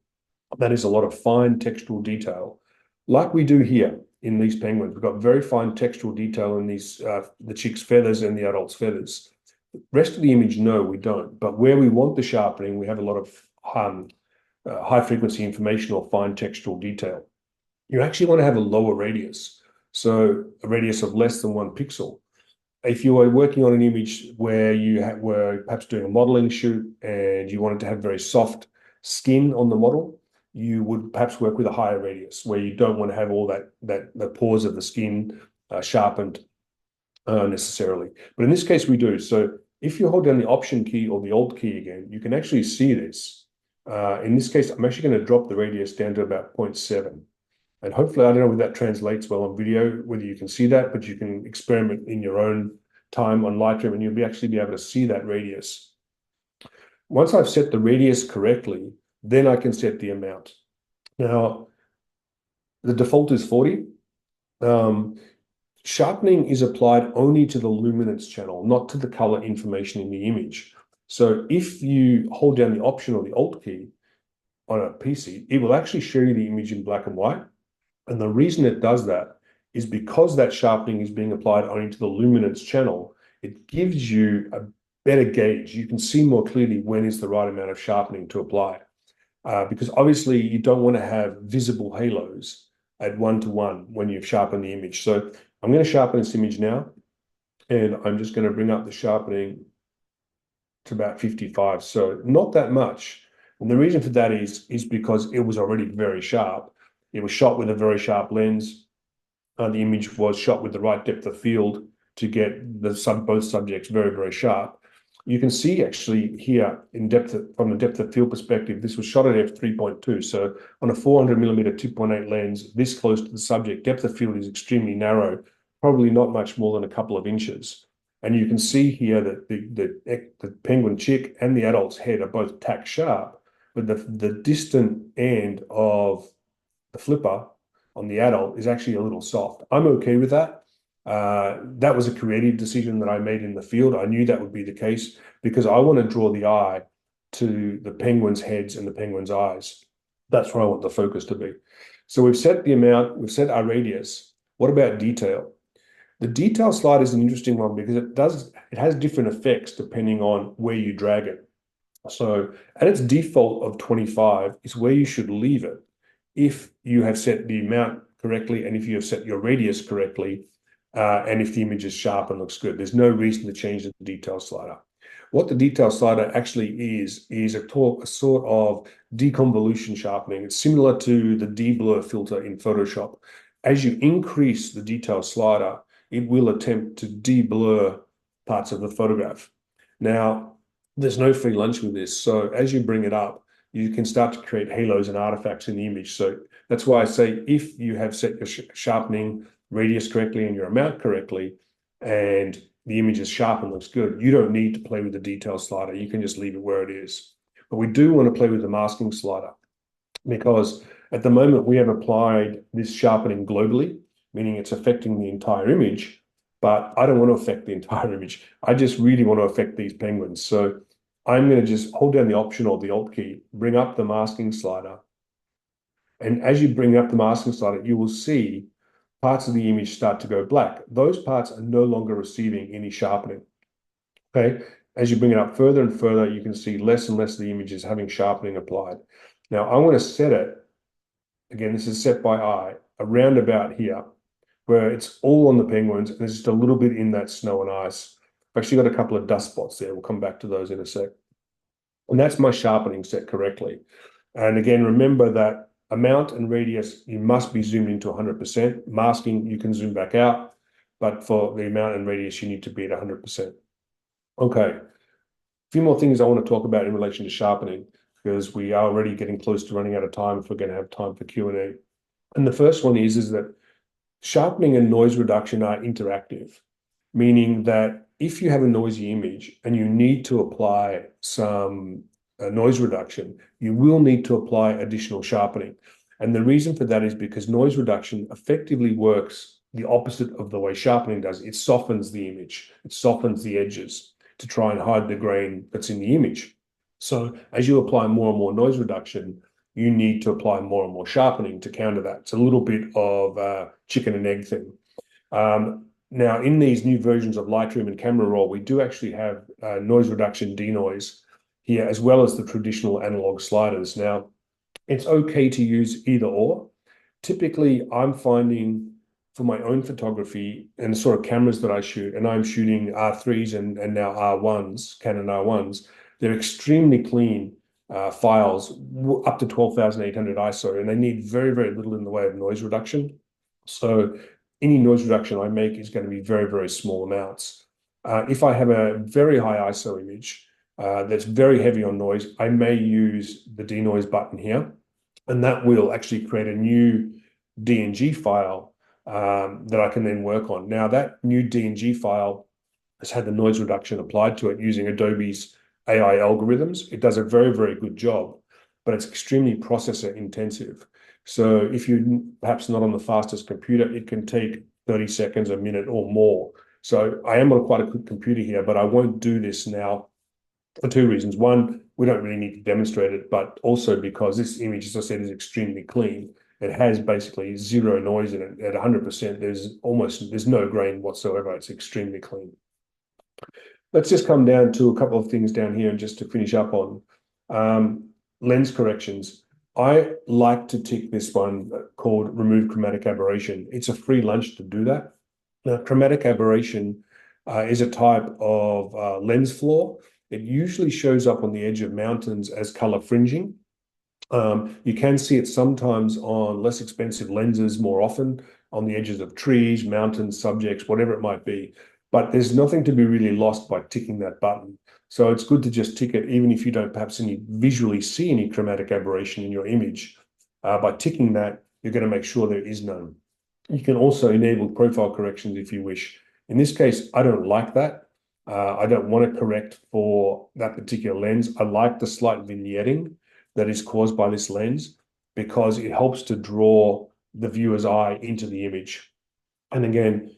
that is a lot of fine textural detail, like we do here in these penguins. We've got very fine textural detail in these, the chick's feathers and the adult's feathers. The rest of the image, no, we don't. But where we want the sharpening, we have a lot of high frequency information or fine textural detail. You actually want to have a lower radius, so a radius of less than 1 pixel. If you are working on an image where you were perhaps doing a modeling shoot and you wanted to have very soft skin on the model, you would perhaps work with a higher radius where you don't want to have all the pores of the skin sharpened necessarily. But in this case, we do. So if you hold down the Option key or the Alt key again, you can actually see this. In this case, I'm actually going to drop the radius down to about 0.7. And hopefully, I don't know whether that translates well on video, whether you can see that, but you can experiment in your own time on Lightroom and you'll actually be able to see that radius. Once I've set the radius correctly, then I can set the amount. Now, the default is 40. Sharpening is applied only to the luminance channel, not to the color information in the image. So if you hold down the Option or the Alt key on a PC, it will actually show you the image in black and white. And the reason it does that is because that sharpening is being applied only to the luminance channel, it gives you a better gauge. You can see more clearly when is the right amount of sharpening to apply. Because obviously you don't want to have visible halos at 1:1 when you've sharpened the image. So I'm going to sharpen this image now, and I'm just going to bring up the sharpening to about 55. So not that much. And the reason for that is because it was already very sharp. It was shot with a very sharp lens. The image was shot with the right depth of field to get both subjects very, very sharp. You can see actually here from the depth of field perspective, this was shot at f3.2. So on a 400mm 2.8 lens, this close to the subject, depth of field is extremely narrow, probably not much more than a couple of inches. And you can see here that the penguin chick and the adult's head are both tack sharp, but the distant end of the flipper on the adult is actually a little soft. I'm okay with that. That was a creative decision that I made in the field. I knew that would be the case because I want to draw the eye to the penguins' heads and the penguins' eyes. That's where I want the focus to be. So we've set the amount, we've set our radius. What about detail? The detail slide is an interesting one because it has different effects depending on where you drag it. So at its default of 25 is where you should leave it if you have set the amount correctly and if you have set your radius correctly, and if the image is sharp and looks good. There's no reason to change the detail slider. What the detail slider actually is a sort of deconvolution sharpening. It's similar to the de-blur filter in Photoshop. As you increase the detail slider, it will attempt to de-blur parts of the photograph. Now, there's no free lunch with this. So as you bring it up, you can start to create halos and artifacts in the image. So that's why I say if you have set your sharpening radius correctly and your amount correctly, and the image is sharp and looks good, you don't need to play with the detail slider. You can just leave it where it is. But we do want to play with the masking slider because at the moment we have applied this sharpening globally, meaning it's affecting the entire image, but I don't want to affect the entire image. I just really want to affect these penguins. So I'm going to just hold down the Option or the Alt key, bring up the masking slider. And as you bring up the masking slider, you will see parts of the image start to go black. Those parts are no longer receiving any sharpening. Okay. As you bring it up further and further, you can see less and less of the image is having sharpening applied. Now I want to set it, again, this is set by eye, around about here, where it's all on the penguins and there's just a little bit in that snow and ice. I've actually got a couple of dust spots there. We'll come back to those in a sec. And that's my sharpening set correctly. And again, remember that amount and radius, you must be zoomed into 100%. Masking, you can zoom back out, but for the amount and radius, you need to be at 100%. Okay, a few more things I want to talk about in relation to sharpening. because we are already getting close to running out of time if we're going to have time for Q&A. And the first one is that sharpening and noise reduction are interactive, meaning that if you have a noisy image and you need to apply some noise reduction, you will need to apply additional sharpening. And the reason for that is because noise reduction effectively works the opposite of the way sharpening does. It softens the image, it softens the edges to try and hide the grain that's in the image. So as you apply more and more noise reduction, you need to apply more and more sharpening to counter that. It's a little bit of a chicken and egg thing. Now, in these new versions of Lightroom and Camera Raw, we do actually have noise reduction denoise here, as well as the traditional analog sliders. Now, it's okay to use either or. Typically, I'm finding for my own photography and the sort of cameras that I shoot, and I'm shooting R3s and now R1s, Canon R1s, they're extremely clean files, up to 12,800 ISO, and they need very, very little in the way of noise reduction. So any noise reduction I make is going to be very, very small amounts. If I have a very high ISO image that's very heavy on noise, I may use the denoise button here, and that will actually create a new DNG file that I can then work on. Now, that new DNG file has had the noise reduction applied to it using Adobe's AI algorithms. It does a very, very good job, but it's extremely processor intensive. So if you're perhaps not on the fastest computer, it can take 30 seconds, a minute or more. So I am on quite a good computer here, but I won't do this now for two reasons. One, we don't really need to demonstrate it, but also because this image, as I said, is extremely clean. It has basically zero noise in it. At 100%, there's no grain whatsoever. It's extremely clean. Let's just come down to a couple of things down here and just to finish up on lens corrections. I like to tick this one called remove chromatic aberration. It's a free lunch to do that. Now, chromatic aberration is a type of lens flaw. It usually shows up on the edge of mountains as color fringing. You can see it sometimes on less expensive lenses more often, on the edges of trees, mountains, subjects, whatever it might be. But there's nothing to be really lost by ticking that button. So it's good to just tick it, even if you don't perhaps visually see any chromatic aberration in your image. By ticking that, you're going to make sure there is none. You can also enable profile corrections if you wish. In this case, I don't like that. I don't want to correct for that particular lens. I like the slight vignetting that is caused by this lens because it helps to draw the viewer's eye into the image. And again,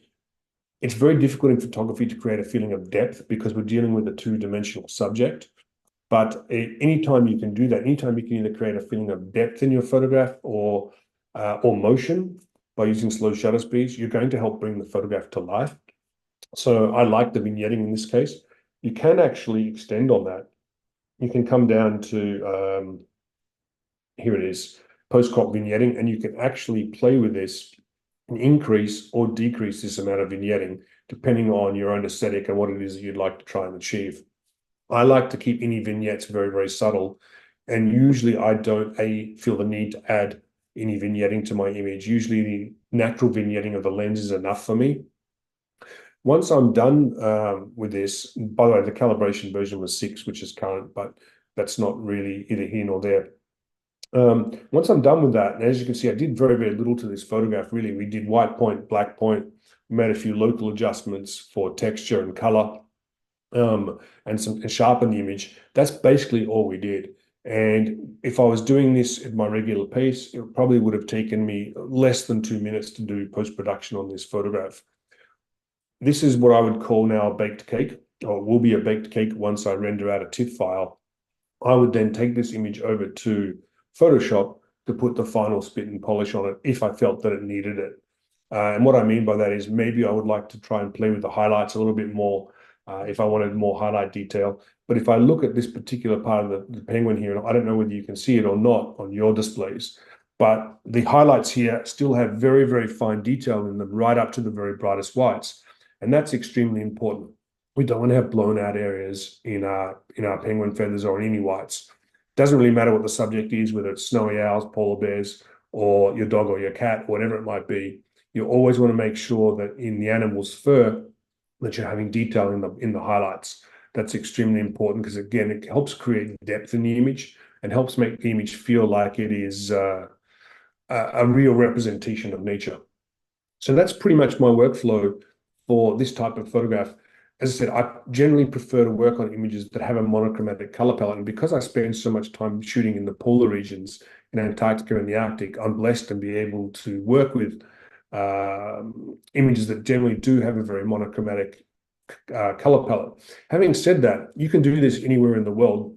it's very difficult in photography to create a feeling of depth because we're dealing with a two-dimensional subject. But anytime you can do that, anytime you can either create a feeling of depth in your photograph or motion by using slow shutter speeds, you're going to help bring the photograph to life. So I like the vignetting in this case. You can actually extend on that. You can come down to, here it is, post-crop vignetting, and you can actually play with this and increase or decrease this amount of vignetting depending on your own aesthetic and what it is that you'd like to try and achieve. I like to keep any vignettes very, very subtle, and usually I don't feel the need to add any vignetting to my image. Usually the natural vignetting of the lens is enough for me. Once I'm done with this, by the way, the calibration version was 6, which is current, but that's not really either here nor there. Once I'm done with that, and as you can see, I did very, very little to this photograph, really. We did white point, black point, made a few local adjustments for texture and color, and sharpen the image. That's basically all we did. And if I was doing this at my regular pace, it probably would have taken me less than 2 minutes to do post-production on this photograph. This is what I would call now a baked cake, or will be a baked cake once I render out a TIFF file. I would then take this image over to Photoshop to put the final spit and polish on it if I felt that it needed it. And what I mean by that is maybe I would like to try and play with the highlights a little bit more if I wanted more highlight detail. But if I look at this particular part of the penguin here, and I don't know whether you can see it or not on your displays, but the highlights here still have very, very fine detail in them right up to the very brightest whites. And that's extremely important. We don't want to have blown out areas in our penguin feathers or in any whites. Doesn't really matter what the subject is, whether it's snowy owls, polar bears, or your dog or your cat, whatever it might be. You always want to make sure that in the animal's fur that you're having detail in the highlights. That's extremely important because again, it helps create depth in the image. and helps make the image feel like it is a real representation of nature. So that's pretty much my workflow for this type of photograph. As I said, I generally prefer to work on images that have a monochromatic color palette. And because I spend so much time shooting in the polar regions in Antarctica and the Arctic, I'm blessed to be able to work with images that generally do have a very monochromatic color palette. Having said that, you can do this anywhere in the world.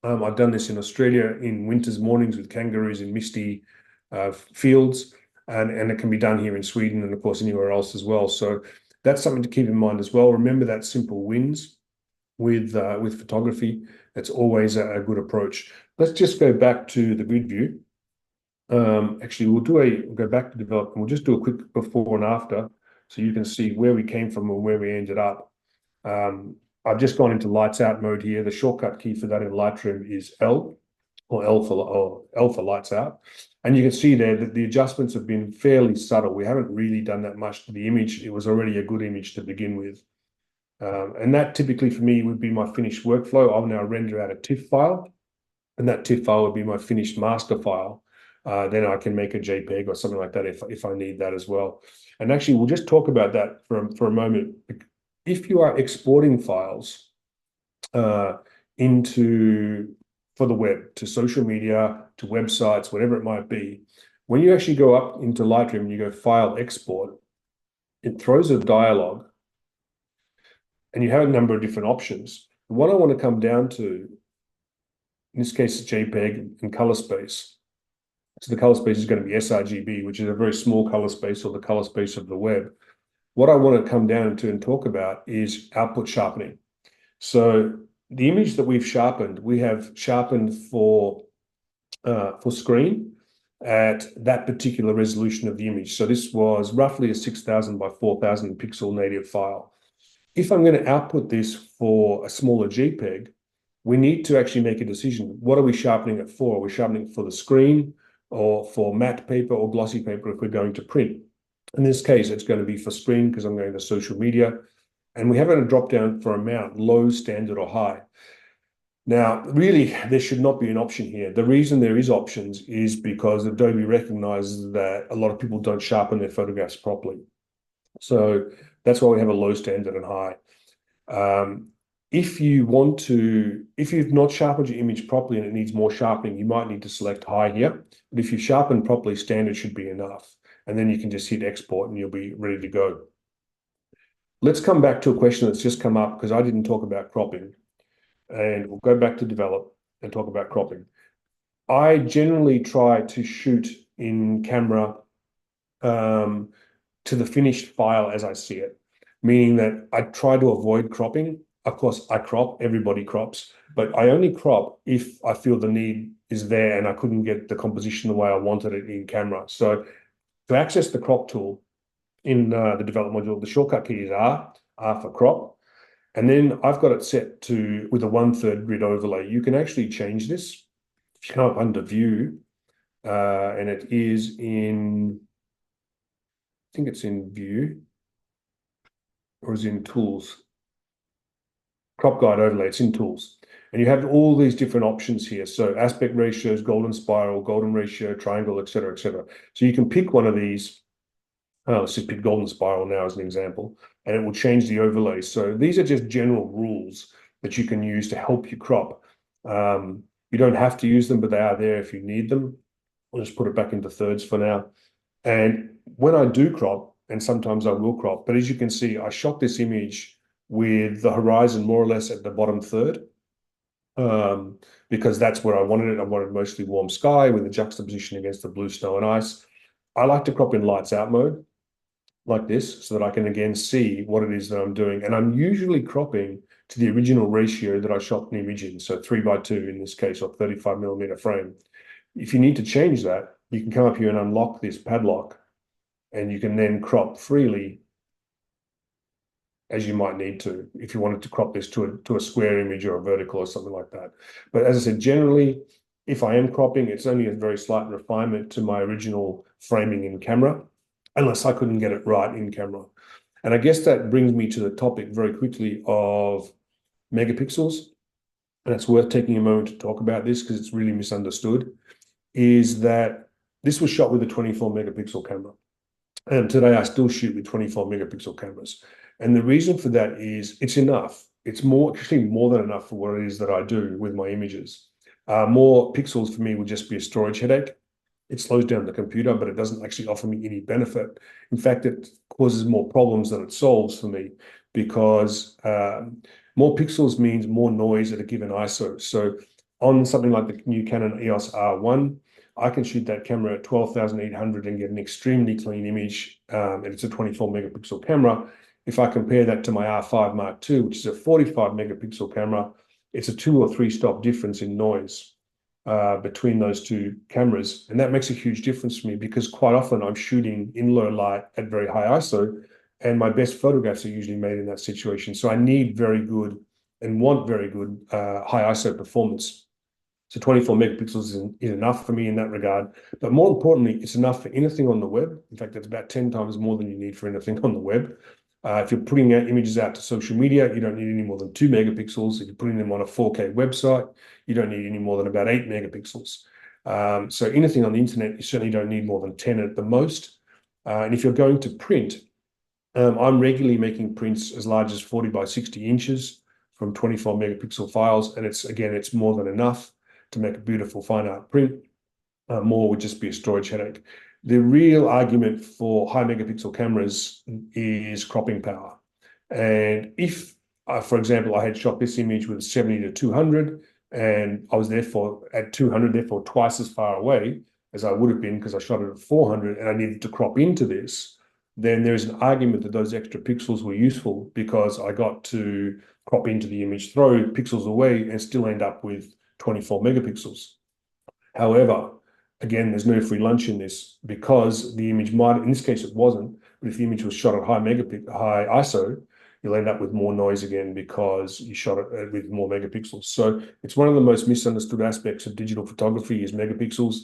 I've done this in Australia in winter's mornings with kangaroos in misty fields, and it can be done here in Sweden and, of course, anywhere else as well. So that's something to keep in mind as well. Remember that simple wins with photography. That's always a good approach. Let's just go back to the grid view. Actually, we'll go back to develop, and we'll just do a quick before and after so you can see where we came from and where we ended up. I've just gone into lights out mode here. The shortcut key for that in Lightroom is L, or L for lights out. And you can see there that the adjustments have been fairly subtle. We haven't really done that much to the image. It was already a good image to begin with. And that typically for me would be my finished workflow. I'll now render out a TIFF file, and that TIFF file would be my finished master file. Then I can make a JPEG or something like that if I need that as well. And actually, we'll just talk about that for a moment. If you are exporting files for the web, to social media, to websites, whatever it might be, when you actually go up into Lightroom and you go File Export, it throws a dialog, and you have a number of different options. The one I want to come down to, in this case, it's JPEG and color space. So the color space is going to be sRGB, which is a very small color space, or the color space of the web. What I want to come down to and talk about is output sharpening. So the image that we have sharpened for screen at that particular resolution of the image. So this was roughly a 6,000 by 4,000 pixel native file. If I'm going to output this for a smaller JPEG, we need to actually make a decision. What are we sharpening it for? Are we sharpening it for the screen, or for matte paper or glossy paper if we're going to print? In this case, it's going to be for screen because I'm going to social media. And we have a drop down for amount, low, standard, or high. Now, really, there should not be an option here. The reason there is options is because Adobe recognizes that a lot of people don't sharpen their photographs properly. So that's why we have a low, standard, and high. If you've not sharpened your image properly and it needs more sharpening, you might need to select high here. But if you sharpen properly, standard should be enough. And then you can just hit export and you'll be ready to go. Let's come back to a question that's just come up because I didn't talk about cropping. And we'll go back to develop and talk about cropping. I generally try to shoot in camera to the finished file as I see it, meaning that I try to avoid cropping. Of course, I crop, everybody crops, but I only crop if I feel the need is there and I couldn't get the composition the way I wanted it in camera. So to access the crop tool in the develop module, the shortcut key is R for crop. And then I've got it set to with a 1/3 grid overlay. You can actually change this. If you come up under view, and it is in, I think it's in view, or is in tools. Crop guide overlay, it's in tools. And you have all these different options here. So aspect ratios, golden spiral, golden ratio, triangle, et cetera, et cetera. So you can pick one of these. Let's just pick golden spiral now as an example, and it will change the overlay. So these are just general rules that you can use to help you crop. You don't have to use them, but they are there if you need them. I'll just put it back into thirds for now. And when I do crop, and sometimes I will crop, but as you can see, I shot this image with the horizon more or less at the bottom third, because that's where I wanted it. I wanted mostly warm sky with a juxtaposition against the blue snow and ice. I like to crop in lights out mode like this so that I can again see what it is that I'm doing. And I'm usually cropping to the original ratio that I shot the image in. So 3:2 in this case, or 35mm frame. If you need to change that, you can come up here and unlock this padlock, and you can then crop freely as you might need to, if you wanted to crop this to a square image or a vertical or something like that. But as I said, generally, if I am cropping, it's only a very slight refinement to my original framing in camera, unless I couldn't get it right in camera. And I guess that brings me to the topic very quickly of megapixels. and it's worth taking a moment to talk about this because it's really misunderstood, is that this was shot with a 24 megapixel camera. And today I still shoot with 24 megapixel cameras. And the reason for that is it's enough. It's actually more than enough for what it is that I do with my images. More pixels for me would just be a storage headache. It slows down the computer, but it doesn't actually offer me any benefit. In fact, it causes more problems than it solves for me because more pixels means more noise at a given ISO. So on something like the new Canon EOS R1, I can shoot that camera at 12,800 and get an extremely clean image, and it's a 24 megapixel camera. If I compare that to my R5 Mark II, which is a 45 megapixel camera, it's a 2 or 3 stop difference in noise between those two cameras. And that makes a huge difference for me because quite often I'm shooting in low light at very high ISO, and my best photographs are usually made in that situation. So I need very good and want very good high ISO performance. So 24 megapixels is enough for me in that regard. But more importantly, it's enough for anything on the web. In fact, it's about 10 times more than you need for anything on the web. If you're putting out images out to social media, you don't need any more than 2 megapixels. If you're putting them on a 4K website, you don't need any more than about 8 megapixels. So anything on the internet, you certainly don't need more than 10 at the most. And if you're going to print, I'm regularly making prints as large as 40 by 60 inches from 24 megapixel files. And it's more than enough to make a beautiful fine art print. More would just be a storage headache. The real argument for high megapixel cameras is cropping power. And if, for example, I had shot this image with 70 to 200 and I was therefore at 200, therefore twice as far away as I would have been because I shot it at 400 and I needed to crop into this, then there's an argument that those extra pixels were useful because I got to crop into the image, throw pixels away and still end up with 24 megapixels. However, again, there's no free lunch in this because the image might, in this case, it wasn't, but if the image was shot at high ISO, you'll end up with more noise again because you shot it with more megapixels. So it's one of the most misunderstood aspects of digital photography is megapixels.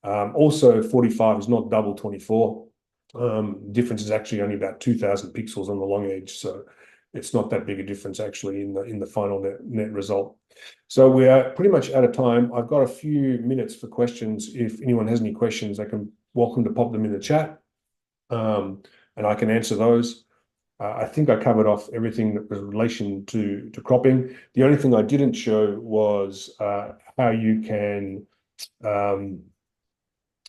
Also, 45 is not double 24. Difference is actually only about 2,000 pixels on the long edge. So it's not that big a difference actually in the final net result. So we are pretty much out of time. I've got a few minutes for questions. If anyone has any questions, they can welcome to pop them in the chat, and I can answer those. I think I covered off everything that was in relation to cropping. The only thing I didn't show was how you can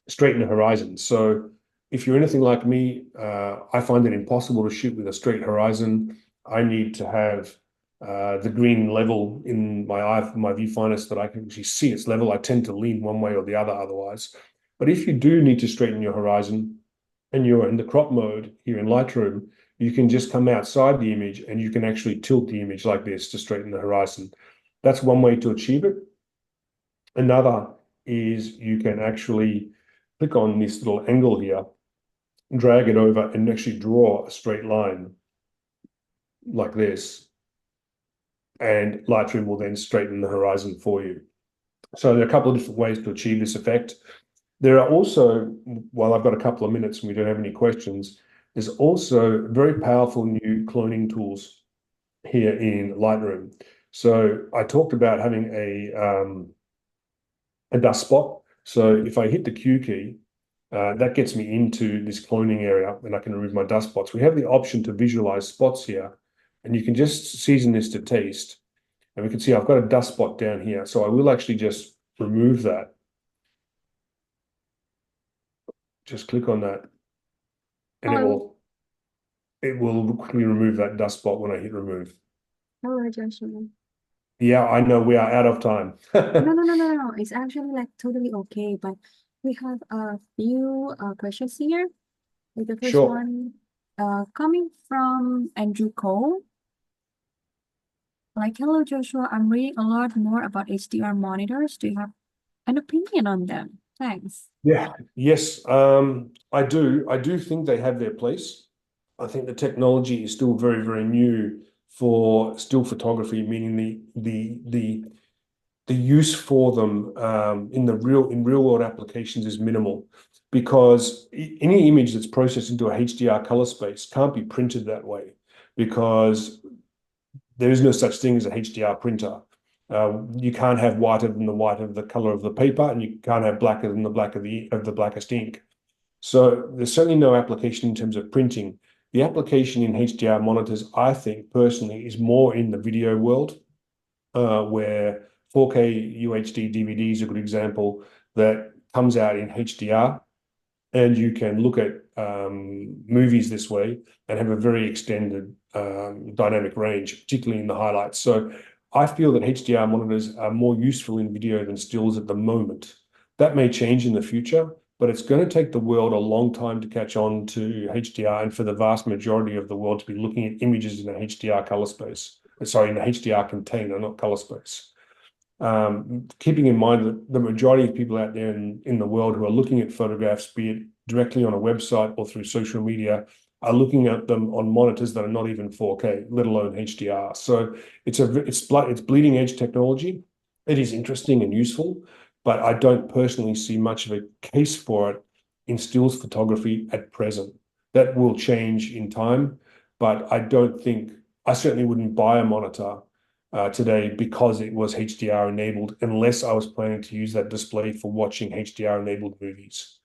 straighten the horizon. So if you're anything like me, I find it impossible to shoot with a straight horizon. I need to have the green level in my eye, my viewfinder, so that I can actually see its level. I tend to lean one way or the other otherwise. But if you do need to straighten your horizon and you're in the crop mode here in Lightroom, you can just come outside the image and you can actually tilt the image like this to straighten the horizon. That's one way to achieve it. Another is you can actually click on this little angle here, drag it over and actually draw a straight line like this. And Lightroom will then straighten the horizon for you. So there are a couple of different ways to achieve this effect. There are also, while I've got a couple of minutes and we don't have any questions, there's also very powerful new cloning tools here in Lightroom. So I talked about having a dust spot. So if I hit the Q key, that gets me into this cloning area and I can remove my dust spots. We have the option to visualize spots here, and you can just season this to taste. And we can see I've got a dust spot down here. So I will actually just remove that. Just click on that and Hello. it will quickly remove that dust spot when I hit remove. Hello, Joshua. Yeah, I know we are out of time. No, no, no, no, no. It's actually like totally okay, but we have a few questions here. Like the first Sure. one, coming from Andrew Cole. Like, hello, Joshua. I'm reading a lot more about HDR monitors. Do you have an opinion on them? Thanks. Yeah. Yes, I do. I do think they have their place. I think the technology is still very, very new for still photography, meaning the use for them in real world applications is minimal because any image that's processed into a HDR color space can't be printed that way because there is no such thing as a HDR printer. You can't have whiter than the white of the color of the paper, and you can't have blacker than the black of the blackest ink. So there's certainly no application in terms of printing. The application in HDR monitors, I think personally, is more in the video world, where 4K UHD DVD is a good example that comes out in HDR, and you can look at movies this way and have a very extended dynamic range, particularly in the highlights. So I feel that HDR monitors are more useful in video than stills at the moment. That may change in the future, but it's going to take the world a long time to catch on to HDR, and for the vast majority of the world to be looking at images in a HDR color space. Sorry, in a HDR container, not color space. Keeping in mind that the majority of people out there in the world who are looking at photographs, be it directly on a website or through social media, are looking at them on monitors that are not even 4K, let alone HDR. So it's bleeding edge technology. It is interesting and useful, but I don't personally see much of a case for it in stills photography at present. That will change in time, but I certainly wouldn't buy a monitor today because it was HDR enabled, unless I was planning to use that display for watching HDR enabled movies.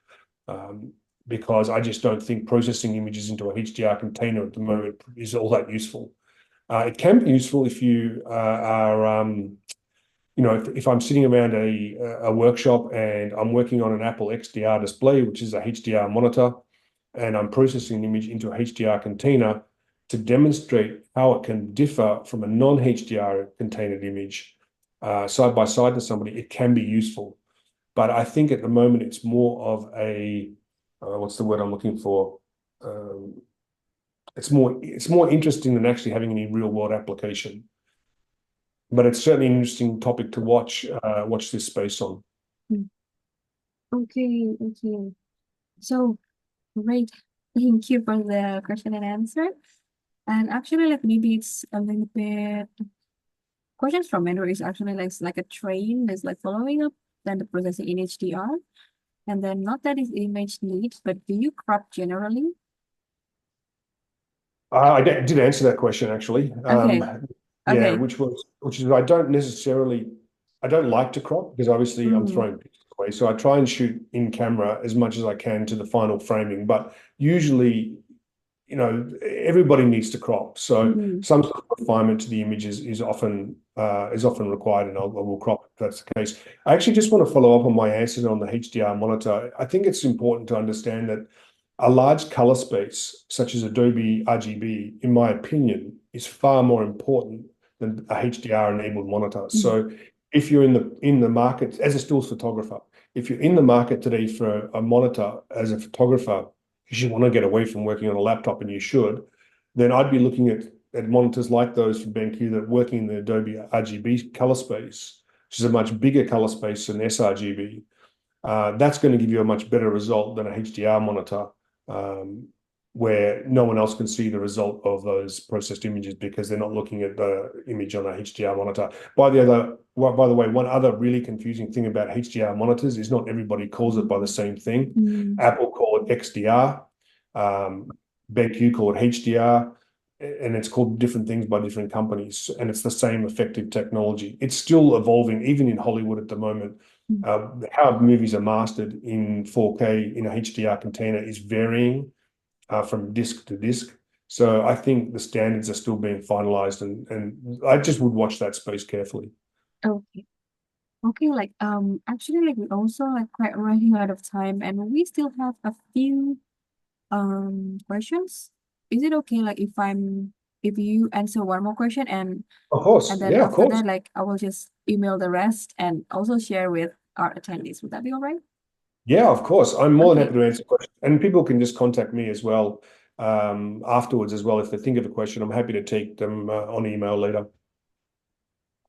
Because I just don't think processing images into a HDR container at the moment is all that useful. It can be useful if you are, if I'm sitting around a workshop and I'm working on an Apple XDR display, which is a HDR monitor, and I'm processing an image into a HDR container to demonstrate how it can differ from a non-HDR contained image side by side to somebody, it can be useful. But I think at the moment it's more of what's the word I'm looking for? It's more interesting than actually having any real world application. But it's certainly an interesting topic to watch this space on. Mm. Okay, okay. So great. Thank you for the question and answer. And actually, like maybe it's a little bit questions from Android is actually like a train that's like following up, then the processing in HDR, and then not that is image needs, but do you crop generally? I did answer that question actually. Okay, Yeah, okay. which is I don't like to crop because obviously I'm Mm, throwing pictures away. So I try and shoot in camera as much as I can to the final framing. But usually, everybody needs to crop. So mm, some sort of refinement to the images is often required, and I will crop if that's the case. I actually just want to follow up on my answer on the HDR monitor. I think it's important to understand that a large color space, such as Adobe RGB, in my opinion, is far more important than a HDR-enabled monitor. mm, So if you're in the market as a stills photographer, if you're in the market today for a monitor as a photographer, because you want to get away from working on a laptop, and you should, then I'd be looking at monitors like those from BenQ that working in the Adobe RGB color space, which is a much bigger color space than sRGB. That's going to give you a much better result than a HDR monitor, where no one else can see the result of those processed images because they're not looking at the image on a HDR monitor. By the way, one other really confusing thing about HDR monitors is not everybody calls it by the same thing. mm, Apple call it XDR, BenQ call it HDR, and it's called different things by different companies, and it's the same effective technology. It's still evolving, even in Hollywood at the moment. mm. How movies are mastered in 4K in a HDR container is varying from disc to disc. So I think the standards are still being finalized, and I just would watch that space carefully. Okay. Okay, like actually like we also like quite running out of time and we still have a few questions. Is it okay like if you answer one more question Of and course, then yeah, of after course. that like I will just email the rest and also share with our attendees. Would that be all right? Yeah, of course. I'm more than Okay. happy to answer questions. And people can just contact me as well afterwards as well. If they think of a question, I'm happy to take them on email later.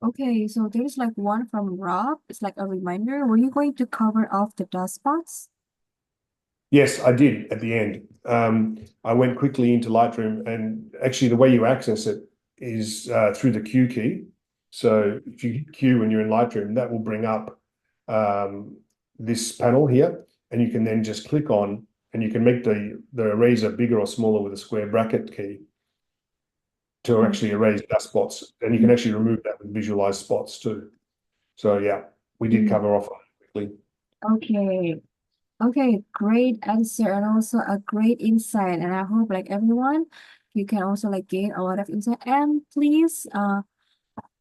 Okay, so there's like one from Rob. It's like a reminder. Were you going to cover off the dust spots? Yes, I did at the end. I went quickly into Lightroom, and actually the way you access it is through the Q key. So if you hit Q when you're in Lightroom, that will bring up um, this panel here, and you can then just click on, and you can make the eraser bigger or smaller with a square bracket key. to actually erase dust spots, and you can actually remove that with visualize spots too. So yeah, we did cover off quickly. Okay. Okay, great answer and also a great insight. And I hope like everyone, you can also like gain a lot of insight. And please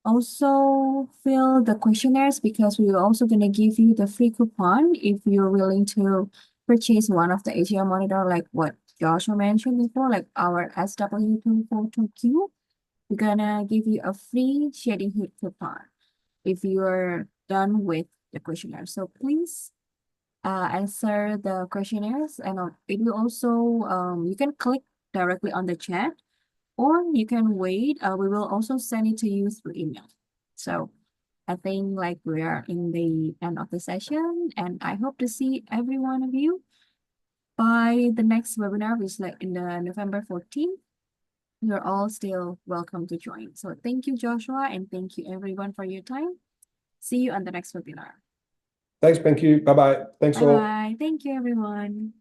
also fill the questionnaires because we are also gonna give you the free coupon if you're willing to purchase one of the HDR monitor, like what Joshua mentioned before, like our SW242Q. We're gonna give you a free shading heat coupon if you're done with the questionnaire. So please answer the questionnaires, and it will also you can click directly on the chat, or you can wait. We will also send it to you through email. So I think like we are in the end of the session, and I hope to see every one of you by the next webinar, which is like in the November 14th. You're all still welcome to join. So thank you, Joshua, and thank you everyone for your time. See you on the next webinar. Thanks, thank you. Bye bye. Thanks all. Bye bye. Thank you, everyone.